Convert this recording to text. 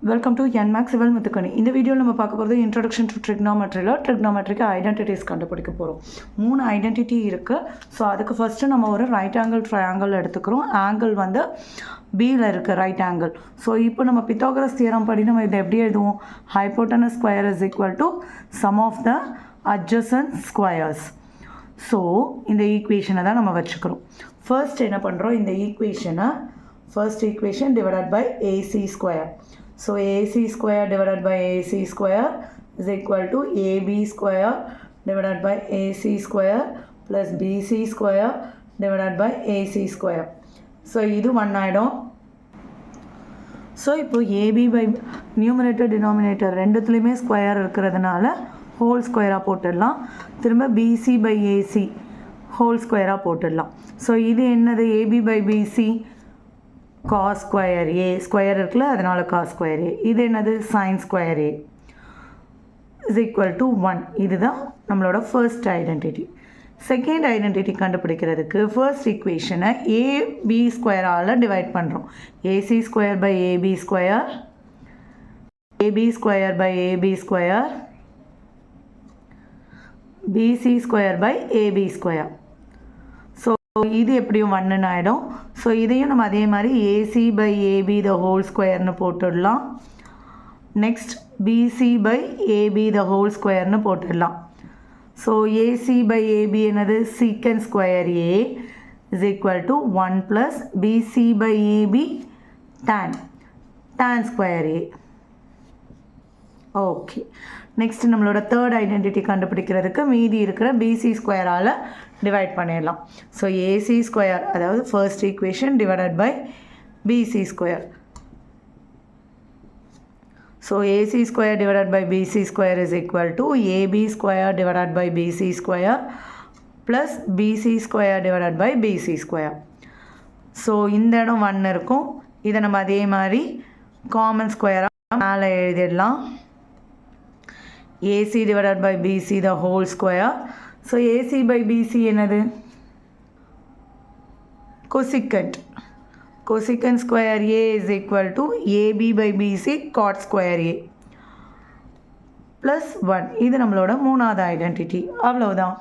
Welcome to NMAX civil Muthukani. இந்த வீடியோவில் நம்ம பார்க்க போகிறது இன்ட்ரடக்ஷன் டு ட்ரிக்னாமெட்ரிக்கு ஐடென்டிட்டிஸ் கண்டுபிடிக்க போகிறோம். 3 ஐடென்டிட்டி இருக்குது. ஸோ அதுக்கு ஃபஸ்ட்டு நம்ம ஒரு ரைட் ஆங்கிள் ட்ரையாங்கிள் எடுத்துக்கிறோம். ஆங்கிள் வந்து பியில் இருக்குது, ரைட் ஆங்கிள். ஸோ இப்போ நம்ம பித்தாகரஸ் தியரம் படி நம்ம இதை எப்படி எழுதுவோம்? Hypotenuse square is equal to sum of the adjacent squares. So இந்த ஈக்குவேஷனை தான் நம்ம வச்சுக்கிறோம். ஃபர்ஸ்ட் என்ன பண்ணுறோம்? இந்த ஈக்குவேஷனை first equation divided by AC square. So AC square divided by AC square is equal to AB square divided by AC square plus BC square divided by AC square. So இது 1 ஆயிடும். So இப்போ AB by numerator denominator ரெண்டுத்துலேயுமே square இருக்கிறதுனால whole ஸ்கொயராக போட்டுடலாம். திரும்ப BC by AC whole ஸ்கொயராக போட்டுடலாம். ஸோ இது என்னது? AB by BC cos square A square இருக்குல்ல, அதனால் cos square A. இது என்னது? sin square A is equal to 1. இதுதான் நம்மளோட ஃபர்ஸ்ட் ஐடென்டிட்டி. செகண்ட் ஐடென்டிட்டி கண்டுபிடிக்கிறதுக்கு ஃபர்ஸ்ட் ஈக்குவேஷனை AB ஸ்கொயரால் டிவைட் பண்ணுறோம். AC square by AB square, AB square by AB square, BC square by AB square. இது எப்படியும் 1 ஆகிடும். ஸோ இதையும் நம்ம அதே மாதிரி AC by AB the whole ஸ்கொயர்னு போட்டுடலாம். Next BC by AB the whole ஸ்கொயர்னு போட்டுடலாம். ஸோ AC பை AB என்னது? Secant square A is equal to 1 plus BC by AB tan square A. Okay, next நம்மளோட தேர்ட் ஐடென்டிட்டி கண்டுபிடிக்கிறதுக்கு மீதி இருக்கிற BC ஸ்கொயரால் டிவைட் பண்ணிடலாம். ஸோ AC ஸ்கொயர், அதாவது first equation divided by BC square. So AC square divided by BC square is equal to AB square divided by BC square plus BC square divided by BC square. So இந்த இடம் 1 இருக்கும். இதை நம்ம அதே மாதிரி common ஸ்கொயராக மேலே எழுதிடலாம். AC divided by BC the whole square. So AC by BC என்னது? cosecant. Cosecant square A is equal to AB by BC cot square A plus 1. இது நம்மளோட மூணாவது ஐடென்டிட்டி. அவ்வளவுதான்.